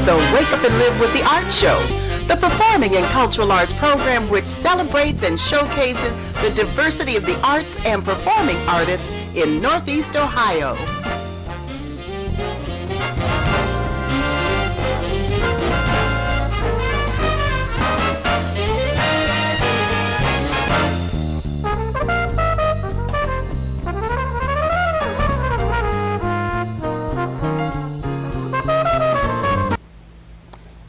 the Wake Up and Live with the Arts Show, the performing and cultural arts program which celebrates and showcases the diversity of the arts and performing artists in Northeast Ohio.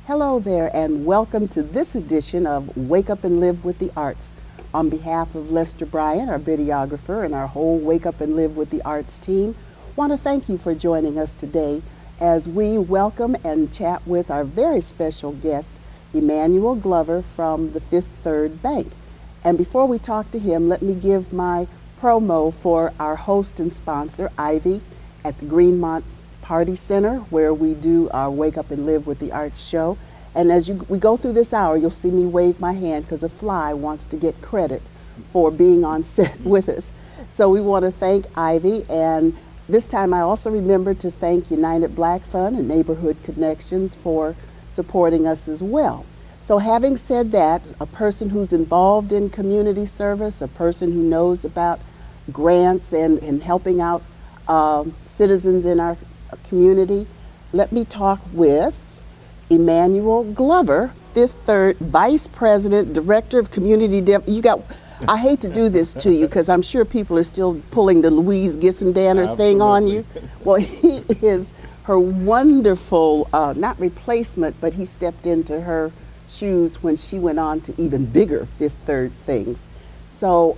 Hello there, and welcome to this edition of Wake Up and Live with the Arts. On behalf of Lester Bryant, our videographer, and our whole Wake Up and Live with the Arts team, want to thank you for joining us today as we welcome and chat with our very special guest, Emmanuel Glover from the Fifth Third Bank. And before we talk to him, let me give my promo for our host and sponsor, Ivy, at the Greenmont Party Center, where we do our Wake Up and Live with the Arts show. And as we go through this hour, you'll see me wave my hand because a fly wants to get credit for being on set with us. So we want to thank Ivy, and this time I also remember to thank United Black Fund and Neighborhood Connections for supporting us as well. So having said that, a person who's involved in community service, a person who knows about grants and helping out citizens in our community, let me talk with Emmanuel Glover, Fifth Third Vice President, Director of Community Development. I hate to do this to you because I'm sure people are still pulling the Louise Gissendanner thing on you. Well, he is her wonderful, not replacement, but he stepped into her shoes when she went on to even bigger Fifth Third things. So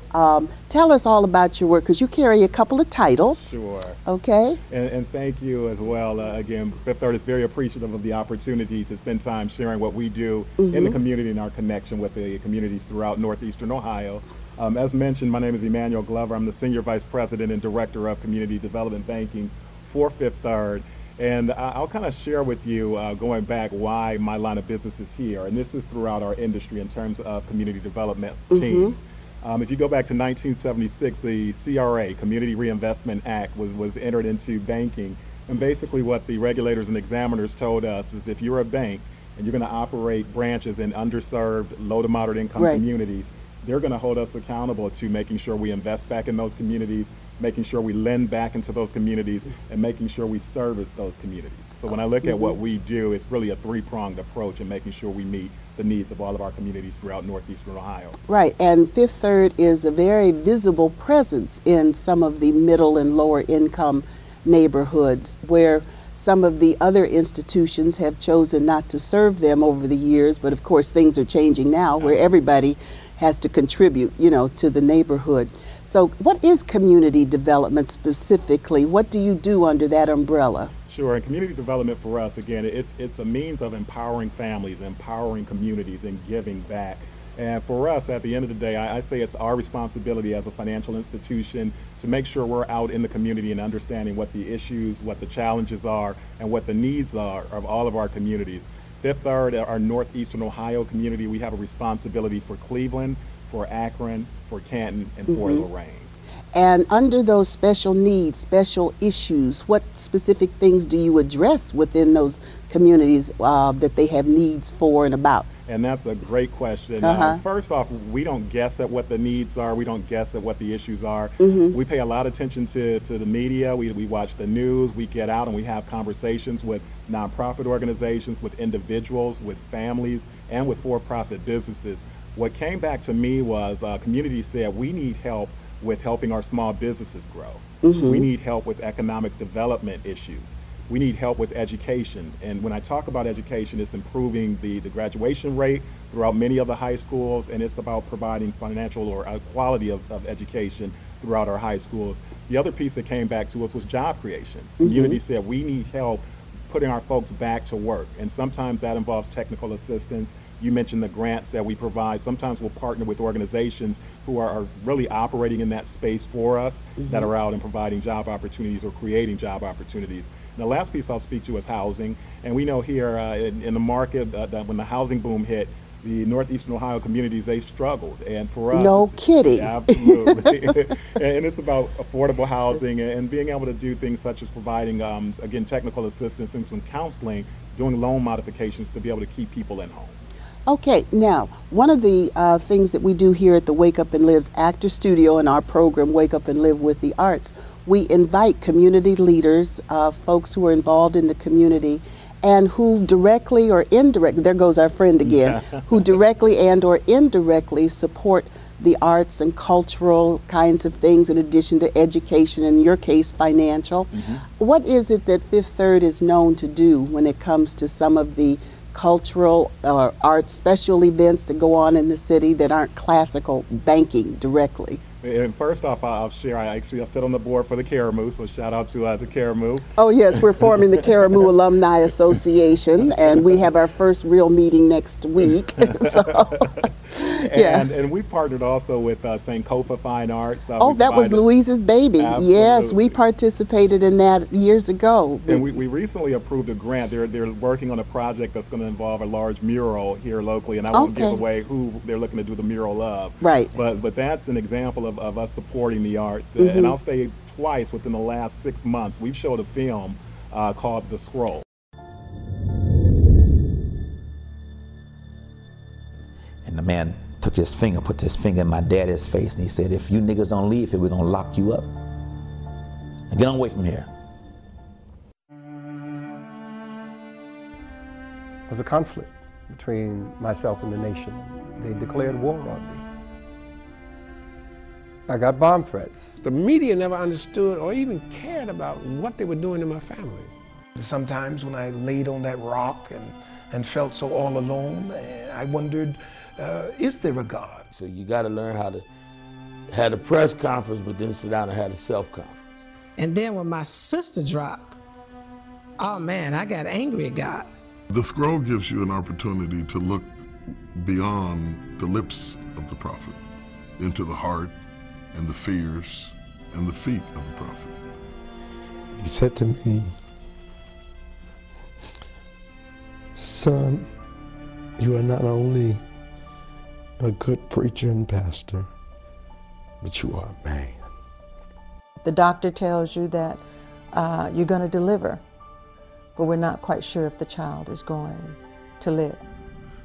tell us all about your work, because you carry a couple of titles. Sure. Okay. And thank you as well. Again, Fifth Third is very appreciative of the opportunity to spend time sharing what we do in the community and our connection with the communities throughout Northeastern Ohio. As mentioned, my name is Emmanuel Glover. I'm the Senior Vice President and Director of Community Development Banking for Fifth Third. And I'll kind of share with you, going back, why my line of business is here. And this is throughout our industry in terms of community development teams. If you go back to 1976, the CRA, Community Reinvestment Act, was entered into banking. And basically what the regulators and examiners told us is if you're a bank and you're going to operate branches in underserved, low to moderate income communities, they're going to hold us accountable to making sure we invest back in those communities, making sure we lend back into those communities, and making sure we service those communities. So when I look at what we do, it's really a three-pronged approach in making sure we meet the needs of all of our communities throughout Northeastern Ohio. Right, and Fifth Third is a very visible presence in some of the middle and lower income neighborhoods where some of the other institutions have chosen not to serve them over the years, but of course things are changing now where everybody has to contribute, you know, to the neighborhood. So what is community development specifically? What do you do under that umbrella? Sure, and community development for us, again, it's a means of empowering families, empowering communities, and giving back. And for us, at the end of the day, I say it's our responsibility as a financial institution to make sure we're out in the community and understanding what the issues, what the challenges are, and what the needs are of all of our communities. Fifth Third, our Northeastern Ohio community, we have a responsibility for Cleveland, for Akron, for Canton, and for Lorain. And under those special needs, special issues, what specific things do you address within those communities that they have needs for and about? And that's a great question. First off, we don't guess at what the needs are. We don't guess at what the issues are. We pay a lot of attention to the media. We watch the news. We get out and we have conversations with nonprofit organizations, with individuals, with families, and with for-profit businesses. What came back to me was communities said we need help with helping our small businesses grow. We need help with economic development issues. We need help with education. And when I talk about education, it's improving the graduation rate throughout many of the high schools, and it's about providing financial or quality of education throughout our high schools. The other piece that came back to us was job creation. Community said we need help putting our folks back to work, and sometimes that involves technical assistance. You mentioned the grants that we provide. Sometimes we'll partner with organizations who are really operating in that space for us, that are out and providing job opportunities or creating job opportunities. And the last piece I'll speak to is housing. And we know here in the market that when the housing boom hit, the Northeastern Ohio communities, they struggled. And for us, no kidding. Absolutely. And it's about affordable housing and being able to do things such as providing, again, technical assistance and some counseling, doing loan modifications to be able to keep people in homes. Okay, now, one of the things that we do here at the Wake Up and Live's Actor Studio in our program, Wake Up and Live with the Arts, we invite community leaders, folks who are involved in the community, and who directly or indirectly, there goes our friend again, who directly and or indirectly support the arts and cultural kinds of things in addition to education, in your case, financial. What is it that Fifth Third is known to do when it comes to some of the cultural or art special events that go on in the city that aren't classical banking directly? And first off, I'll share, I sit on the board for the Caramoo, so shout out to the Caramoo. Oh yes, we're forming the Caramoo Alumni Association, and we have our first real meeting next week. So, yeah. And we partnered also with Sankofa Fine Arts. Oh, that was Louise's baby. Absolutely. Yes, we participated in that years ago. And we recently approved a grant. They're working on a project that's going to involve a large mural here locally, and I won't give away who they're looking to do the mural of. Right. But that's an example of us supporting the arts. And I'll say twice within the last 6 months, we've showed a film called The Scroll. And the man took his finger, put his finger in my daddy's face, and he said, "If you niggas don't leave here, we're gonna lock you up. Now get on away from here." It was a conflict between myself and the nation. They declared war on me. I got bomb threats. The media never understood or even cared about what they were doing to my family. Sometimes when I laid on that rock and felt so all alone, I wondered, is there a God? So you got to learn how to have a press conference, but then sit down and have a self-conference. And then when my sister dropped, oh man, I got angry at God. The scroll gives you an opportunity to look beyond the lips of the prophet into the heart and the fears and the feet of the prophet. He said to me, "Son, you are not only a good preacher and pastor, but you are a man." The doctor tells you that you're going to deliver, but we're not quite sure if the child is going to live.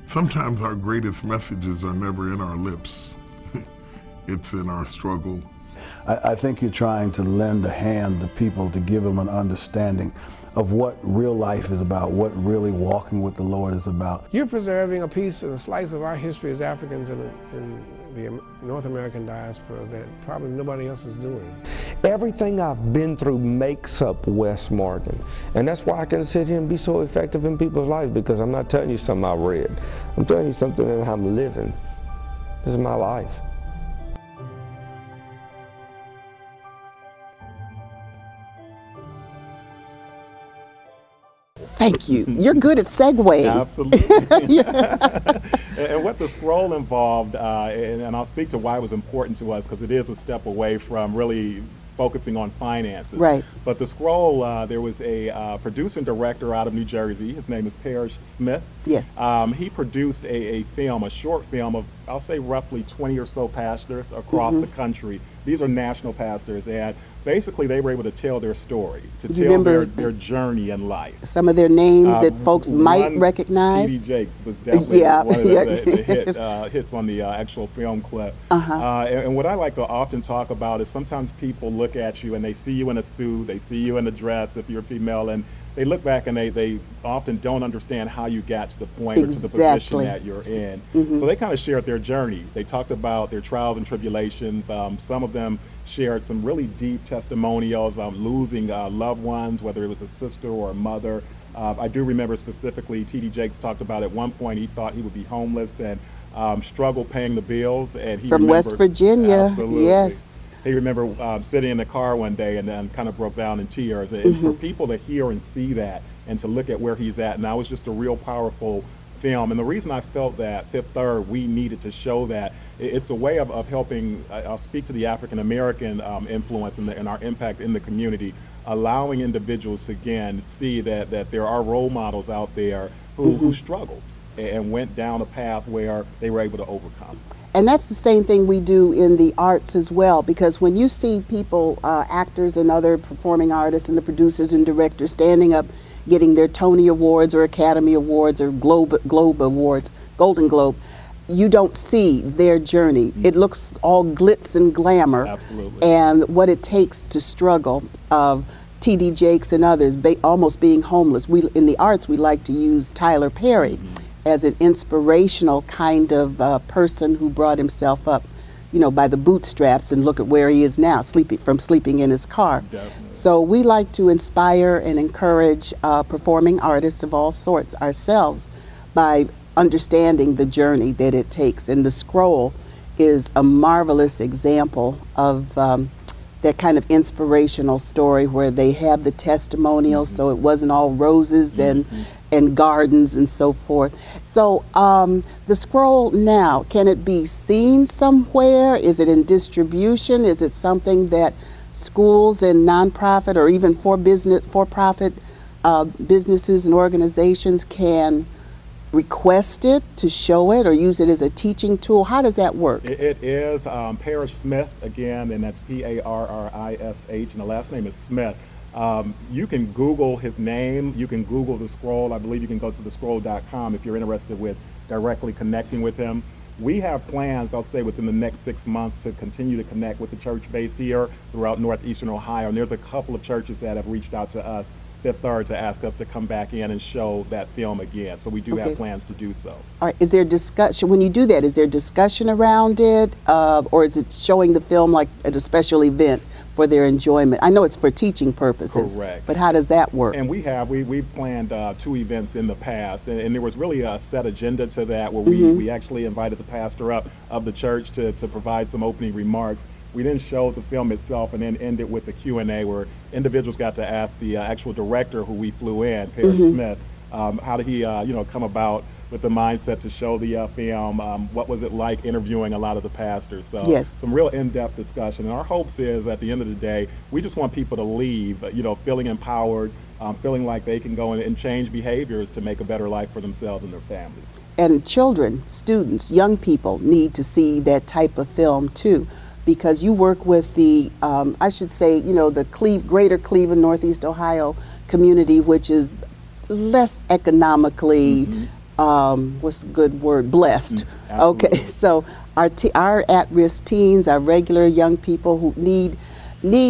Sometimes our greatest messages are never in our lips. It's in our struggle. I think you're trying to lend a hand to people to give them an understanding of what real life is about, what really walking with the Lord is about. You're preserving a piece of a slice of our history as Africans in the North American diaspora that probably nobody else is doing. Everything I've been through makes up West Morgan. And that's why I can sit here and be so effective in people's lives, because I'm not telling you something I read. I'm telling you something that I'm living. This is my life. Thank you. You're good at segueing. Absolutely. And what the scroll involved, and I'll speak to why it was important to us, because it is a step away from really focusing on finances. Right. But the scroll, there was a producer and director out of New Jersey. His name is Parrish Smith. Yes. He produced a film, a short film of, I'll say, roughly 20 or so pastors across the country. These are national pastors, and basically they were able to tell their story, to tell their journey in life. Some of their names that folks might recognize. T.D. Jakes was definitely one of the hits on the actual film clip. And what I like to often talk about is sometimes people look at you and they see you in a suit, they see you in a dress if you're a female, and they look back and they often don't understand how you got to the point or to the position that you're in. So they kind of shared their journey. They talked about their trials and tribulations. Some of them shared some really deep testimonials, losing loved ones, whether it was a sister or a mother. I do remember specifically T.D. Jakes talked about at one point he thought he would be homeless and struggled paying the bills. And he from West Virginia, absolutely. Yes. He remember sitting in the car one day and then kind of broke down in tears. And for people to hear and see that and to look at where he's at now, it was just a real powerful film. And the reason I felt that Fifth Third, we needed to show that, it's a way of helping, I'll speak to the African American influence and our impact in the community, allowing individuals to, again, see that there are role models out there who struggled. and went down a path where they were able to overcome. And that's the same thing we do in the arts as well, because when you see people, actors and other performing artists and the producers and directors standing up getting their Tony Awards or Academy Awards or Globe Awards, Golden Globe, you don't see their journey. It looks all glitz and glamour. Absolutely. And what it takes to struggle of T.D. Jakes and others almost being homeless. In the arts, we like to use Tyler Perry as an inspirational kind of person who brought himself up, you know, by the bootstraps, and look at where he is now, sleeping in his car. Definitely. So we like to inspire and encourage performing artists of all sorts ourselves by understanding the journey that it takes. And the scroll is a marvelous example of that kind of inspirational story where they have the testimonials, so it wasn't all roses and gardens and so forth. So the scroll now, can it be seen somewhere? Is it in distribution? Is it something that schools and nonprofit or even for-profit businesses and organizations can request it to show it or use it as a teaching tool? How does that work? It is Parrish Smith, again, and that's P-A-R-R-I-S-H, and the last name is Smith. You can Google his name, you can Google the scroll. I believe you can go to thescroll.com if you're interested with directly connecting with him. We have plans, I'll say, within the next 6 months to continue to connect with the church base here throughout northeastern Ohio, and there's a couple of churches that have reached out to us, Fifth Third, to ask us to come back in and show that film again. So we do have plans to do so. All right, is there discussion, when you do that, is there discussion around it, or is it showing the film like at a special event for their enjoyment? I know it's for teaching purposes. Correct. But how does that work? And we've planned 2 events in the past, and there was really a set agenda to that where we actually invited the pastor up of the church to provide some opening remarks. We then showed the film itself and then ended with a Q&A where individuals got to ask the actual director who we flew in, Parrish Smith, how did he come about with the mindset to show the film, what was it like interviewing a lot of the pastors. So some real in-depth discussion. And our hopes is at the end of the day, we just want people to leave, feeling empowered, feeling like they can go and change behaviors to make a better life for themselves and their families. And children, students, young people need to see that type of film too, because you work with the, I should say, the greater Cleveland, Northeast Ohio community, which is less economically, what's the good word, blessed. Okay, so our at-risk teens, our regular young people who need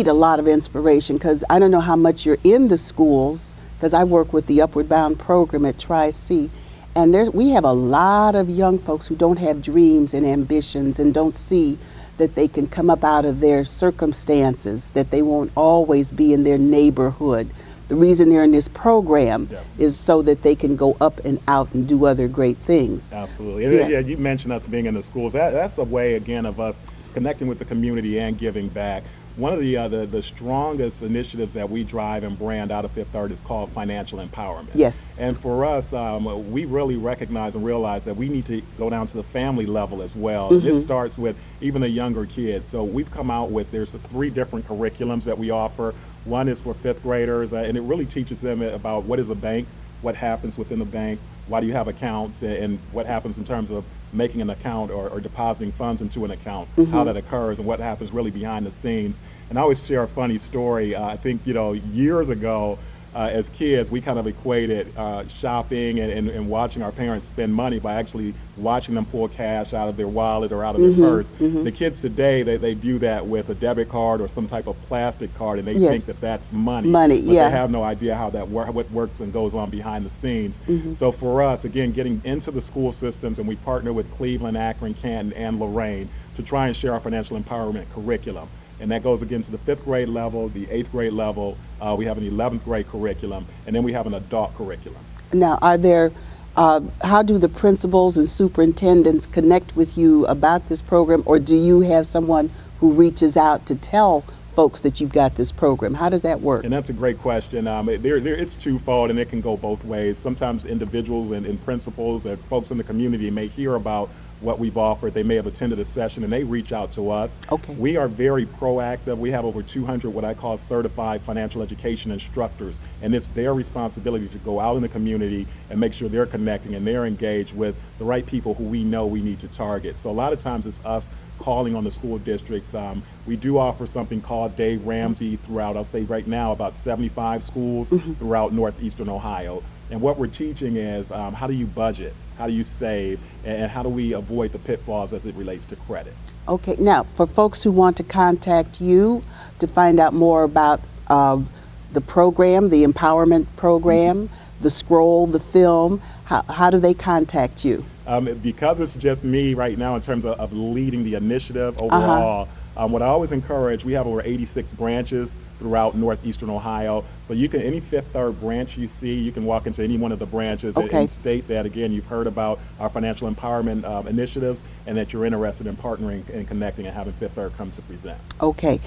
a lot of inspiration, because I don't know how much you're in the schools, because I work with the Upward Bound program at Tri-C, and we have a lot of young folks who don't have dreams and ambitions and don't see that they can come up out of their circumstances, that they won't always be in their neighborhood. The reason they're in this program is so that they can go up and out and do other great things. Absolutely. Yeah, you mentioned us being in the schools. That's a way, again, of us connecting with the community and giving back. One of the strongest initiatives that we drive and brand out of Fifth Third is called financial empowerment. Yes. And for us, we really recognize and realize that we need to go down to the family level as well. And this starts with even the younger kids. So we've come out with, there's 3 different curriculums that we offer. One is for 5th graders, and it really teaches them about what is a bank, what happens within the bank, why do you have accounts, and what happens in terms of making an account or depositing funds into an account, how that occurs, and what happens really behind the scenes. And I always share a funny story. I think, years ago, as kids, we kind of equated shopping and watching our parents spend money by actually watching them pull cash out of their wallet or out of their purse. The kids today, they view that with a debit card or some type of plastic card, and they think that that's money. But they have no idea how that what works and goes on behind the scenes. So for us, again, getting into the school systems, and we partner with Cleveland, Akron, Canton, and Lorain to try and share our financial empowerment curriculum. And that goes again to the 5th grade level, the 8th grade level. We have an 11th grade curriculum, and then we have an adult curriculum. Now, are there, how do the principals and superintendents connect with you about this program, or do you have someone who reaches out to tell folks that you've got this program? How does that work? And that's a great question. It's twofold, and it can go both ways. Sometimes individuals and principals and folks in the community may hear about what we've offered. They may have attended a session and they reach out to us. Okay. We are very proactive. We have over 200 what I call certified financial education instructors, and it's their responsibility to go out in the community and make sure they're connecting and they're engaged with the right people who we know we need to target. So a lot of times it's us calling on the school districts. We do offer something called Dave Ramsey throughout, I'll say right now, about 75 schools throughout northeastern Ohio. And what we're teaching is how do you budget? How do you save, and how do we avoid the pitfalls as it relates to credit? Okay, now for folks who want to contact you to find out more about the program, the empowerment program, the scroll, the film, how do they contact you? Because it's just me right now in terms of leading the initiative overall, what I always encourage, we have over 86 branches throughout northeastern Ohio. So you can, any Fifth Third branch you see, you can walk into any one of the branches and state that, again, you've heard about our financial empowerment initiatives and that you're interested in partnering and connecting and having Fifth Third come to present. Okay.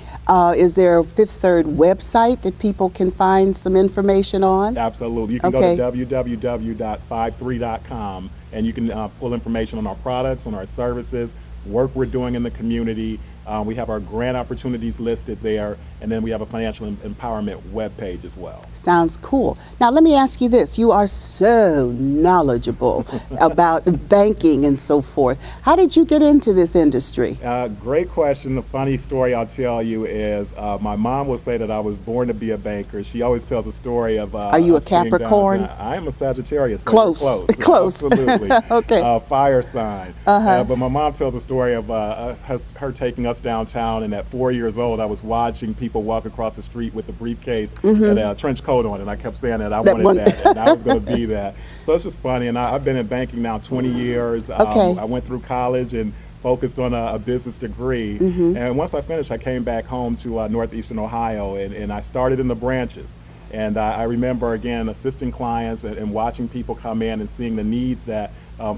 Is there a Fifth Third website that people can find some information on? Absolutely. You can go to www.53.com and you can pull information on our products, on our services, work we're doing in the community. We have our grant opportunities listed there, and then we have a financial empowerment webpage as well. Sounds cool. Now let me ask you this. You are so knowledgeable about banking and so forth. How did you get into this industry? Great question. The funny story I'll tell you is my mom will say that I was born to be a banker. She always tells a story of Are you a Capricorn? I am a Sagittarius. So close. Close. Absolutely. Okay. Fire sign. But my mom tells a story of her taking us downtown, and at 4 years old I was watching people walk across the street with a briefcase and a trench coat on, and I kept saying that I wanted that and I was going to be that. So it's just funny, and I've been in banking now 20 years. I went through college and focused on a business degree, and once I finished I came back home to northeastern Ohio, and I started in the branches. And I remember, again, assisting clients and watching people come in and seeing the needs that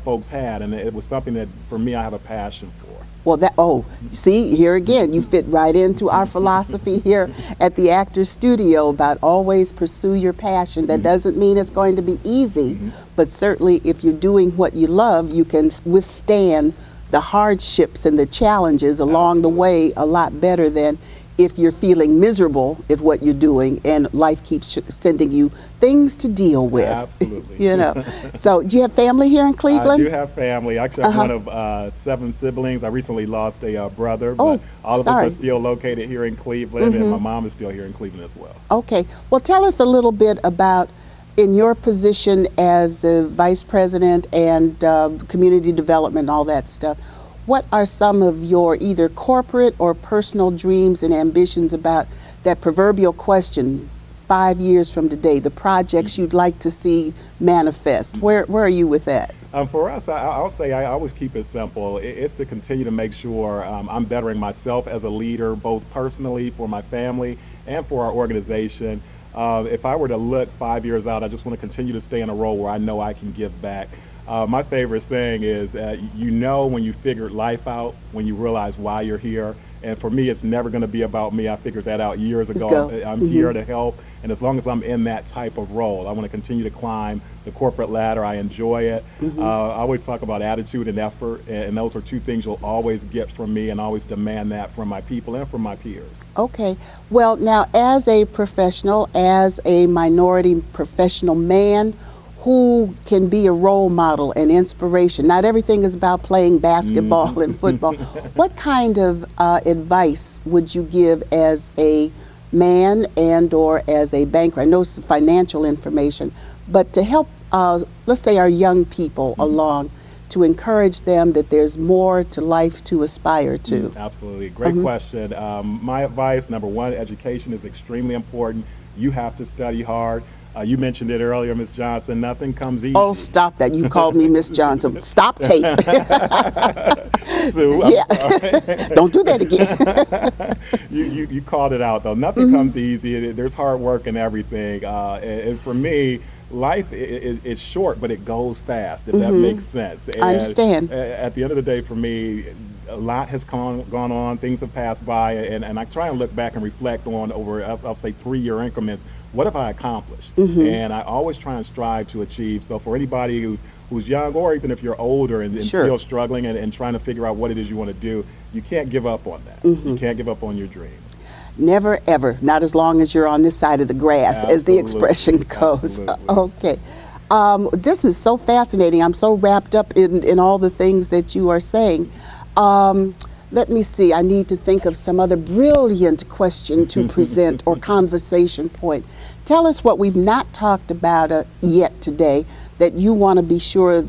folks had, and it was something that for me I have a passion for. Well, see, here again, you fit right into our philosophy here at the Actors Studio about always pursue your passion. That doesn't mean it's going to be easy, but certainly if you're doing what you love, you can withstand the hardships and the challenges along the way a lot better than if you're feeling miserable at what you're doing and life keeps sending you things to deal with. Absolutely. You know. So do you have family here in Cleveland? I do have family. Actually, I'm one of 7 siblings. I recently lost a brother, but all of us are still located here in Cleveland, and my mom is still here in Cleveland as well. Okay. Well, tell us a little bit about, in your position as Vice President and Community Development and all that stuff, what are some of your either corporate or personal dreams and ambitions about that proverbial question, 5 years from today, the projects you'd like to see manifest? Where are you with that? For us, I'll say I always keep it simple. It's to continue to make sure I'm bettering myself as a leader, both personally, for my family, and for our organization. If I were to look 5 years out, I just want to continue to stay in a role where I know I can give back. My favorite saying is, you know when you figured life out, when you realize why you're here. And for me, it's never going to be about me. I figured that out years ago. I'm here to help. And as long as I'm in that type of role, I want to continue to climb the corporate ladder. I enjoy it. I always talk about attitude and effort. And those are two things you'll always get from me, and always demand that from my people and from my peers. Okay. Well, now, as a professional, as a minority professional man, who can be a role model and inspiration? Not everything is about playing basketball and football. What kind of advice would you give as a man and or as a banker? I know it's financial information, but to help, let's say, our young people along, to encourage them that there's more to life to aspire to? Absolutely. Great question. My advice, number one, education is extremely important. You have to study hard. You mentioned it earlier, Ms. Johnson, nothing comes easy. Oh, stop that. You called me Miss Johnson. Stop tape. Sue, I'm sorry. Don't do that again. You called it out, though. Nothing comes easy. There's hard work and everything. And for me, life is short, but it goes fast, if that makes sense. And I understand. At the end of the day, for me, a lot has gone on, things have passed by, and I try and look back and reflect on over, I'll say 3-year increments, what have I accomplished? And I always try and strive to achieve. So for anybody who's young, or even if you're older and still struggling and trying to figure out what it is you want to do, you can't give up on that. You can't give up on your dreams. Never ever, not as long as you're on this side of the grass, as the expression goes. Okay. This is so fascinating. I'm so wrapped up in all the things that you are saying. Let me see, I need to think of some other brilliant question to present or conversation point. Tell us what we've not talked about yet today that you want to be sure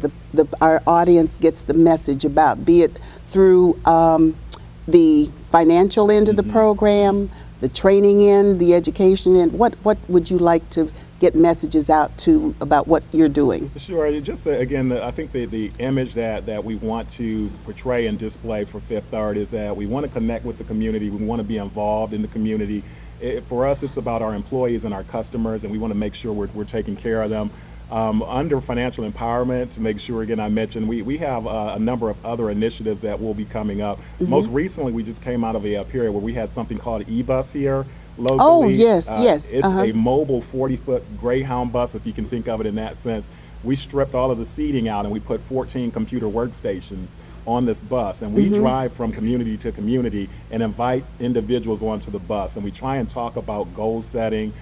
our audience gets the message about, be it through the financial end of the program, the training end, the education end. What would you like to get messages out to about what you're doing? Sure. Just again, I think the image that we want to portray and display for Fifth Third is that we want to connect with the community. We want to be involved in the community. For us, it's about our employees and our customers, and we want to make sure we're taking care of them. Under financial empowerment, to make sure, again, I mentioned we have a number of other initiatives that will be coming up. Most recently, we just came out of a period where we had something called eBus here locally. Oh, yes, yes. It's a mobile 40-foot Greyhound bus, if you can think of it in that sense. We stripped all of the seating out and we put 14 computer workstations on this bus, and we drive from community to community and invite individuals onto the bus, and we try and talk about goal setting,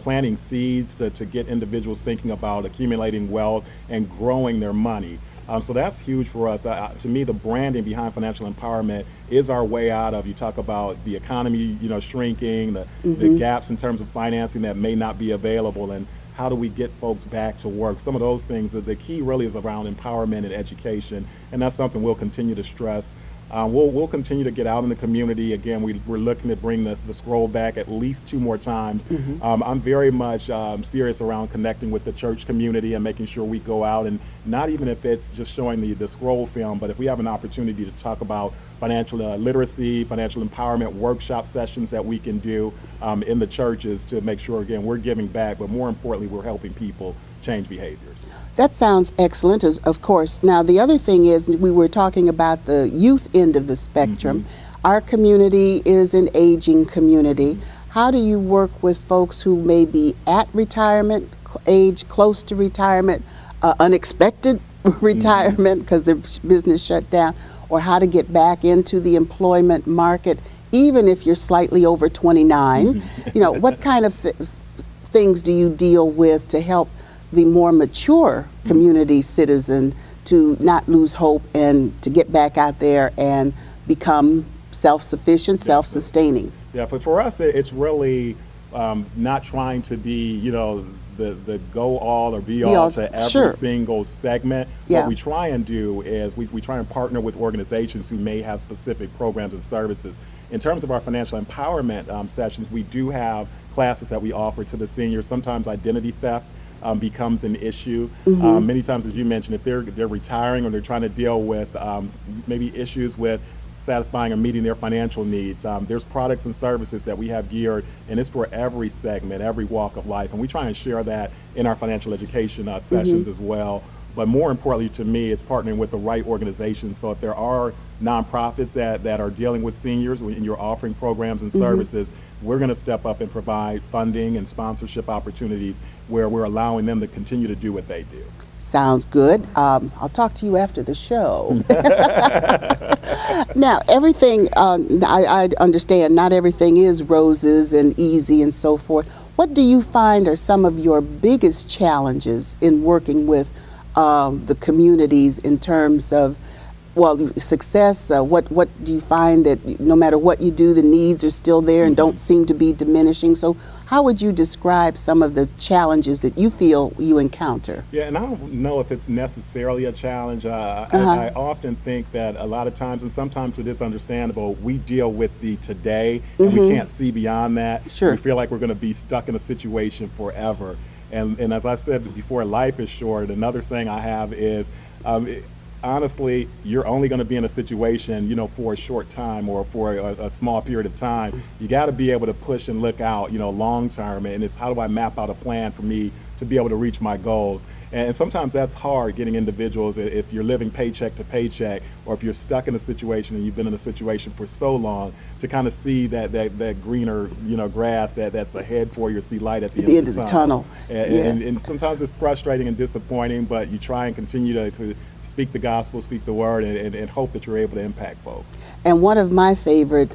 planting seeds to get individuals thinking about accumulating wealth and growing their money. So that's huge for us. To me, the branding behind financial empowerment is our way out of, you talk about the economy, shrinking, the gaps in terms of financing that may not be available, and how do we get folks back to work? Some of those things, the key really is around empowerment and education, and that's something we'll continue to stress. We'll continue to get out in the community. Again, we're looking to bring the scroll back at least 2 more times. I'm very much serious around connecting with the church community and making sure we go out, and not even if it's just showing the scroll film, but if we have an opportunity to talk about financial literacy, financial empowerment workshop sessions that we can do in the churches to make sure, again, we're giving back, but more importantly, we're helping people change behaviors. That sounds excellent, of course. Now, the other thing is, we were talking about the youth end of the spectrum. Our community is an aging community. How do you work with folks who may be at retirement age, close to retirement, unexpected retirement because their business shut down, or how to get back into the employment market, even if you're slightly over 29? What kind of things do you deal with to help the more mature community citizen to not lose hope and to get back out there and become self-sufficient, self-sustaining? Yeah, but for us, it's really not trying to be, the go all or be all to every single segment. What we try and do is we try and partner with organizations who may have specific programs and services. In terms of our financial empowerment sessions, we do have classes that we offer to the seniors. Sometimes identity theft becomes an issue. Many times, as you mentioned, if they're retiring or they're trying to deal with maybe issues with satisfying or meeting their financial needs, there's products and services that we have geared, and it's for every segment, every walk of life, and we try and share that in our financial education sessions as well. But more importantly to me, it's partnering with the right organizations. So if there are nonprofits that are dealing with seniors and you're offering programs and services, we're going to step up and provide funding and sponsorship opportunities where we're allowing them to continue to do what they do. Sounds good. I'll talk to you after the show. Now, everything, I understand not everything is roses and easy and so forth. What do you find are some of your biggest challenges in working with the communities in terms of, well, success? What do you find that no matter what you do, the needs are still there and don't seem to be diminishing? So how would you describe some of the challenges that you feel you encounter? Yeah, and I don't know if it's necessarily a challenge. I often think that a lot of times, and sometimes it is understandable, we deal with the today and we can't see beyond that. We feel like we're going to be stuck in a situation forever. And as I said before, life is short. Another saying I have is, honestly, you're only going to be in a situation, for a short time or for a small period of time. You got to be able to push and look out, long term. And it's how do I map out a plan for me to be able to reach my goals. And sometimes that's hard, getting individuals, if you're living paycheck to paycheck, or if you're stuck in a situation and you've been in a situation for so long, to kind of see that greener, grass that's ahead for you, see light at the end of the tunnel. And sometimes it's frustrating and disappointing, but you try and continue to speak the gospel, speak the word, and hope that you're able to impact folks. And one of my favorite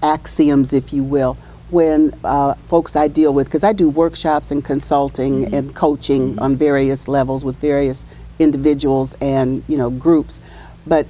axioms, if you will, when folks I deal with, because I do workshops and consulting and coaching on various levels with various individuals and groups, but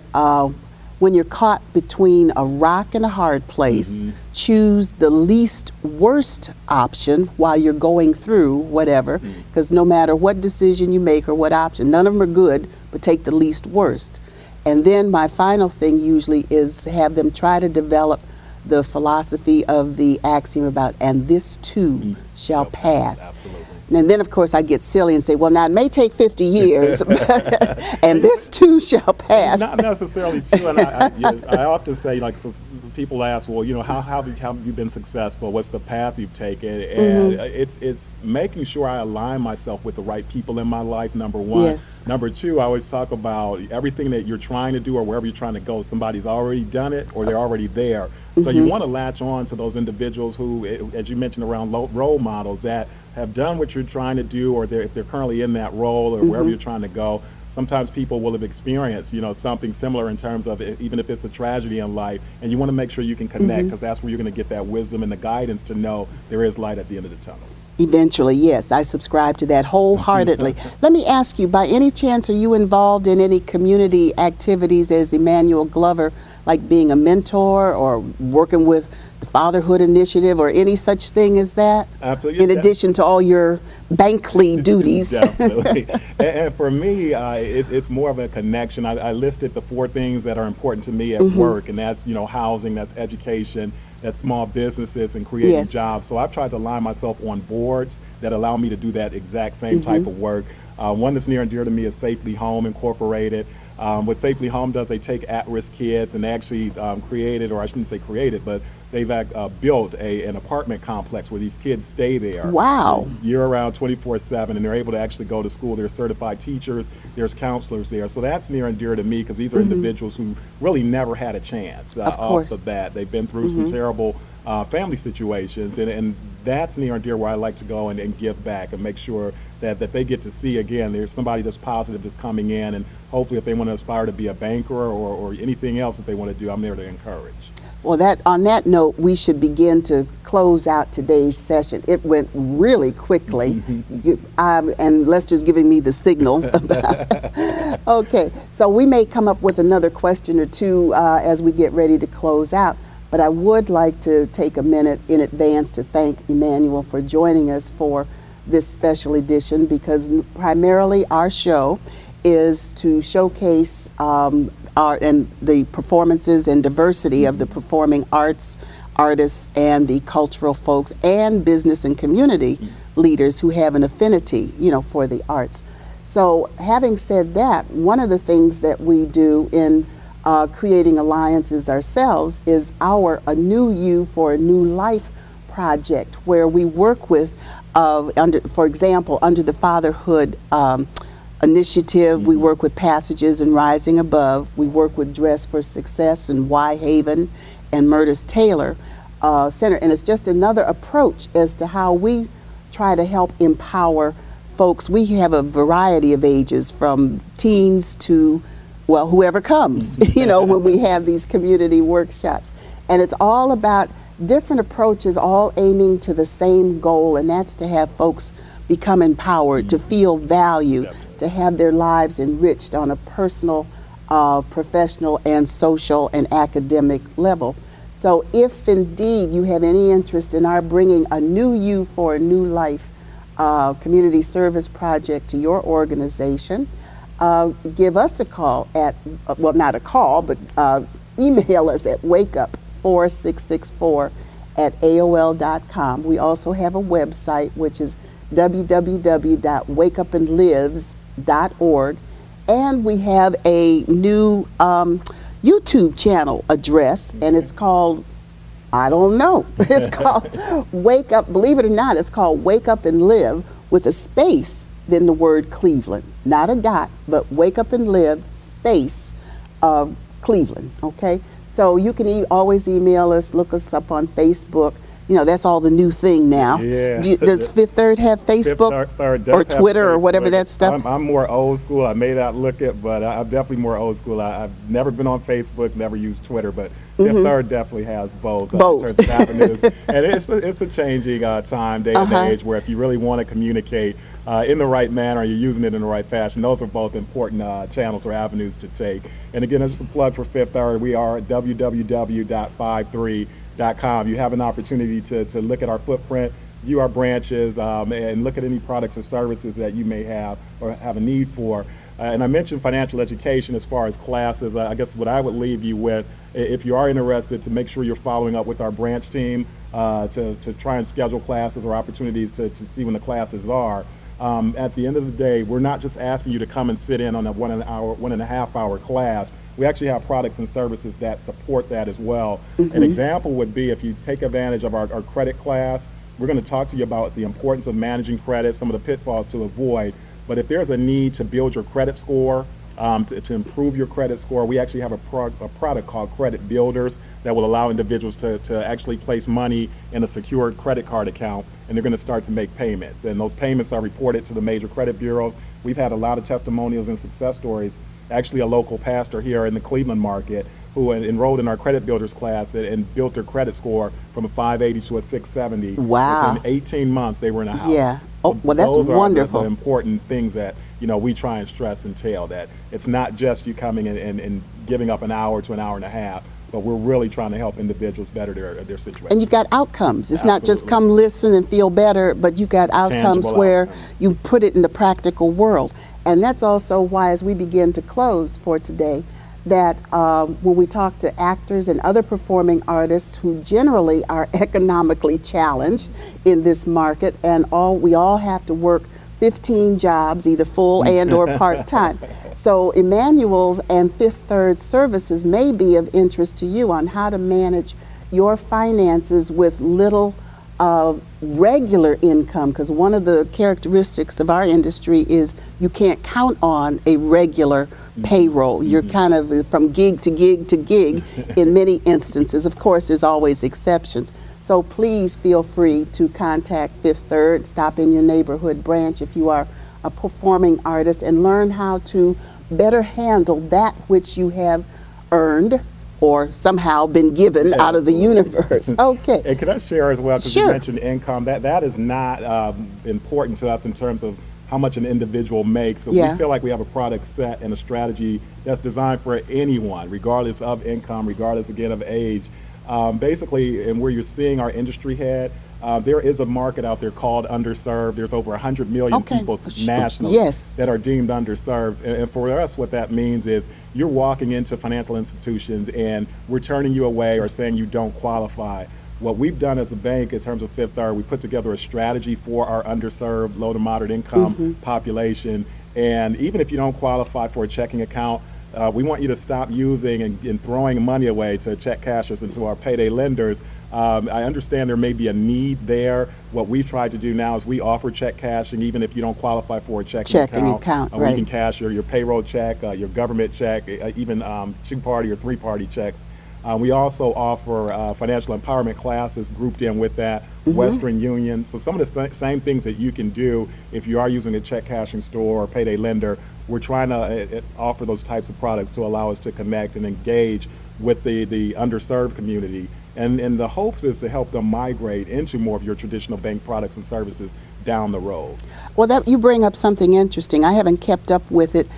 when you're caught between a rock and a hard place, choose the least worst option while you're going through whatever, because no matter what decision you make or what option, none of them are good, but take the least worst. And then my final thing usually is have them try to develop the philosophy of the axiom about, and this too shall pass. Absolutely. And then, of course, I get silly and say, well, now it may take 50 years, and this too shall pass. Not necessarily too. And I often say, like, so people ask, well, how have you been successful? What's the path you've taken? And it's making sure I align myself with the right people in my life, number one. Yes. Number two, I always talk about everything that you're trying to do or wherever you're trying to go, somebody's already done it or they're already there. So you want to latch on to those individuals who, as you mentioned, around role models that have done what you're trying to do, or if they're currently in that role or wherever you're trying to go. Sometimes people will have experienced, something similar in terms of even if it's a tragedy in life, and you want to make sure you can connect, because that's where you're going to get that wisdom and the guidance to know there is light at the end of the tunnel. Eventually, yes, I subscribe to that wholeheartedly. Let me ask you, by any chance, are you involved in any community activities as Emmanuel Glover, like being a mentor or working with the Fatherhood Initiative or any such thing as that? Absolutely. In addition to all your bankly duties. Definitely. And for me, it's more of a connection. I listed the 4 things that are important to me at work, and that's housing, that's education, that's small businesses, and creating jobs. So I've tried to align myself on boards that allow me to do that exact same type of work. One that's near and dear to me is Safely Home Incorporated. What Safely Home does, they take at-risk kids and they actually created, or I shouldn't say created, but they've built an apartment complex where these kids stay there. Wow. Year-round, 24/7, and they're able to actually go to school. There's certified teachers, there's counselors there. So that's near and dear to me, because these are individuals who really never had a chance off the bat. They've been through some terrible family situations, and that's near and dear where I like to go and give back and make sure that they get to see, again, there's somebody that's positive that's coming in, and hopefully if they want to aspire to be a banker or anything else that they want to do, I'm there to encourage. Well, on that note, we should begin to close out today's session. It went really quickly, and Lester's giving me the signal. Okay, so we may come up with another question or two as we get ready to close out, but I would like to take a minute in advance to thank Emmanuel for joining us for this special edition, because primarily our show is to showcase and the performances and diversity of the performing arts, artists, and the cultural folks and business and community leaders who have an affinity, for the arts. So having said that, one of the things that we do in creating alliances ourselves is A New You for a New Life project, where we work with, for example, under the Fatherhood Initiative, we work with Passages and Rising Above. We work with Dress for Success and Y Haven and Murtis Taylor Center. And it's just another approach as to how we try to help empower folks. We have a variety of ages, from teens to, well, whoever comes, when we have these community workshops. And it's all about different approaches, all aiming to the same goal, and that's to have folks become empowered, to feel value, to have their lives enriched on a personal, professional, and social and academic level. So if indeed you have any interest in our bringing A New You for a New Life community service project to your organization, give us a call at, well, not a call, but email us at wakeup4664@aol.com. We also have a website, which is www.wakeupandlives.org, and we have a new YouTube channel address, and it's called, I don't know, it's called Wake Up, believe it or not, it's called Wake Up and Live with a space, then the word Cleveland. Not a dot, but Wake Up and Live, space, Cleveland, okay? So you can always email us, look us up on Facebook. You know, that's all the new thing now. Yeah. Does Fifth Third have Facebook or Twitter or whatever that stuff? I'm more old school. I may not look it, but I'm definitely more old school. I've never been on Facebook, never used Twitter, but Fifth Third definitely has both. In terms of avenues. And it's a changing time, day and age, where if you really want to communicate in the right manner, you're using it in the right fashion, those are both important channels or avenues to take. And again, just a plug for Fifth Third. We are at www.53.com. You have an opportunity to look at our footprint, view our branches, and look at any products or services that you may have or have a need for. And I mentioned financial education as far as classes. I guess what I would leave you with, if you are interested, to make sure you're following up with our branch team to try and schedule classes or opportunities to see when the classes are. At the end of the day, we're not just asking you to come and sit in on a 1.5 hour class. We actually have products and services that support that as well. An example would be if you take advantage of our credit class, we're going to talk to you about the importance of managing credit, some of the pitfalls to avoid. But if there's a need to build your credit score, to improve your credit score, we actually have a product called Credit Builders that will allow individuals to actually place money in a secured credit card account, and they're going to start to make payments. And those payments are reported to the major credit bureaus. We've had a lot of testimonials and success stories. Actually, a local pastor here in the Cleveland market who enrolled in our Credit Builders class and built their credit score from a 580 to a 670. Wow. Within 18 months, they were in a house. Yeah. So Well, that's those wonderful. are the important things that we try and stress and tell, that it's not just you coming and giving up an hour to an hour and a half, but we're really trying to help individuals better their situation. And you've got outcomes. It's not just Absolutely. come listen and feel better, but you've got outcomes Tangible where outcomes. you put it in the practical world. And that's also why, as we begin to close for today, that when we talk to actors and other performing artists who generally are economically challenged in this market, and we all have to work 15 jobs, either full and or part-time. So Emmanuel's and Fifth Third services may be of interest to you on how to manage your finances with little regular income, because one of the characteristics of our industry is you can't count on a regular payroll. You're kind of from gig to gig to gig in many instances. Of course, there's always exceptions. So please feel free to contact Fifth Third, stop in your neighborhood branch if you are a performing artist, and learn how to better handle that which you have earned or somehow been given out of the universe. Okay. And can I share as well, because Sure. you mentioned income, that is not important to us in terms of how much an individual makes. So Yeah. we feel like we have a product set and a strategy that's designed for anyone, regardless of income, regardless again of age. Basically, and where you're seeing our industry head, there is a market out there called underserved. There's over 100 million people nationally that are deemed underserved. And for us, what that means is you're walking into financial institutions and we're turning you away or saying you don't qualify. What we've done as a bank in terms of Fifth Third, we put together a strategy for our underserved, low to moderate income population. And even if you don't qualify for a checking account, we want you to stop using and throwing money away to check cashers and to our payday lenders. I understand there may be a need there. What we've tried to do now is we offer check cashing even if you don't qualify for a checking account. Right. We can cash your payroll check, your government check, even two-party or three-party checks. We also offer financial empowerment classes grouped in with that, Western Union. So some of the same things that you can do if you are using a check cashing store or payday lender, we're trying to offer those types of products to allow us to connect and engage with the underserved community. And the hopes is to help them migrate into more of your traditional bank products and services down the road. Well, you bring up something interesting. I haven't kept up with it.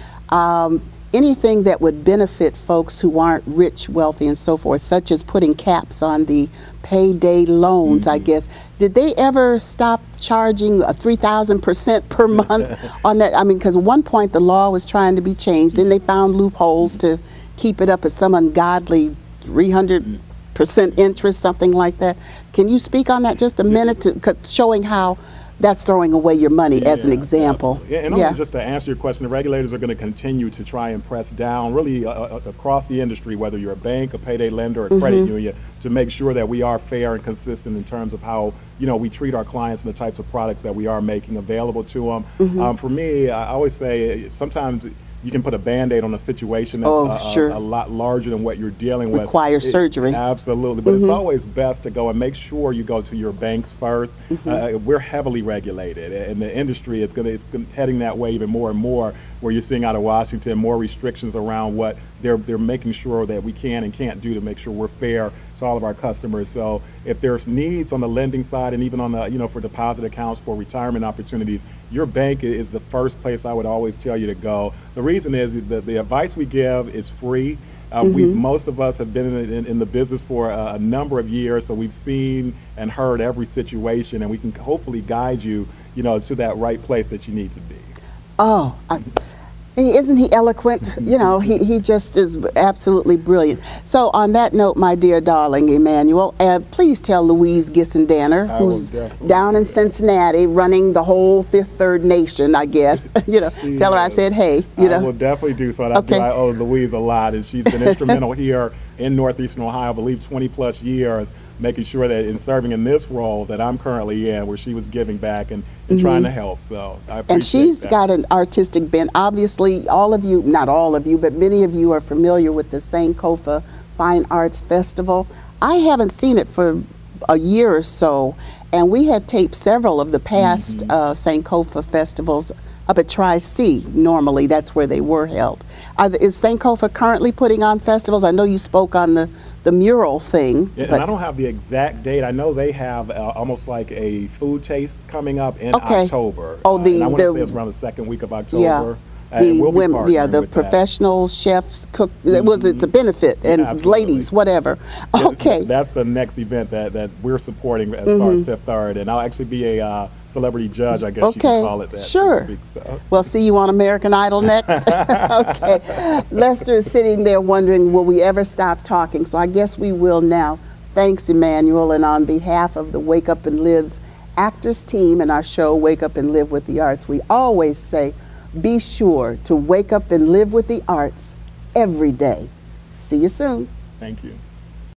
Anything that would benefit folks who aren't rich, wealthy, and so forth, such as putting caps on the payday loans, I guess. Did they ever stop charging 3,000% per month on that? I mean, because at one point the law was trying to be changed, then they found loopholes to keep it up at some ungodly 300% interest, something like that. Can you speak on that just a minute, showing how that's throwing away your money as an example? And just to answer your question, the regulators are going to continue to try and press down really across the industry, whether you're a bank, a payday lender, or a credit union, to make sure that we are fair and consistent in terms of how you know, we treat our clients and the types of products that we are making available to them. For me, I always say sometimes you can put a Band-Aid on a situation that's a lot larger than what you're dealing with. Requires surgery. Absolutely, but it's always best to go and make sure you go to your banks first. We're heavily regulated, and the industry it's heading that way even more and more, where you're seeing out of Washington more restrictions around what they're making sure that we can and can't do to make sure we're fair to all of our customers. So if there's needs on the lending side and even on the, you know, for deposit accounts, for retirement opportunities, your bank is the first place I would always tell you to go. The reason is the advice we give is free. Most of us have been in the business for a number of years, so we've seen and heard every situation, and we can hopefully guide you, you know, to that right place that you need to be. Oh, isn't he eloquent? You know, he just is absolutely brilliant. So on that note, my dear darling Emmanuel, please tell Louise Gissendanner, who's down in Cincinnati running the whole Fifth Third Nation, I guess. You know, tell her I said, hey. You know. I will definitely do so. I owe Louise a lot, and she's been instrumental here in Northeastern Ohio, I believe 20+ years, making sure that in serving in this role that I'm currently in, where she was giving back and trying to help. So I appreciate And she's that. got an artistic bent. Obviously, all of you, not all of you, but many of you are familiar with the Sankofa Fine Arts Festival. I haven't seen it for a year or so, and we have taped several of the past Sankofa festivals up at Tri-C. Normally, that's where they were held. Is Sankofa currently putting on festivals? I know you spoke on the mural thing. Yeah, and I don't have the exact date. I know they have almost like a food taste coming up in October. Oh, and I want to say it's around the second week of October. Yeah. We'll The professional chefs cook. It's a benefit, and ladies, whatever. Okay. That's the next event that we're supporting as far as Fifth Third, and I'll actually be a celebrity judge, I guess you can call it that. Sure. So. Well, see you on American Idol next. Okay. Lester is sitting there wondering, will we ever stop talking? So I guess we will now. Thanks, Emmanuel, and on behalf of the Wake Up and Live's actors team and our show, Wake Up and Live with the Arts, we always say, be sure to wake up and live with the arts every day. See you soon. Thank you.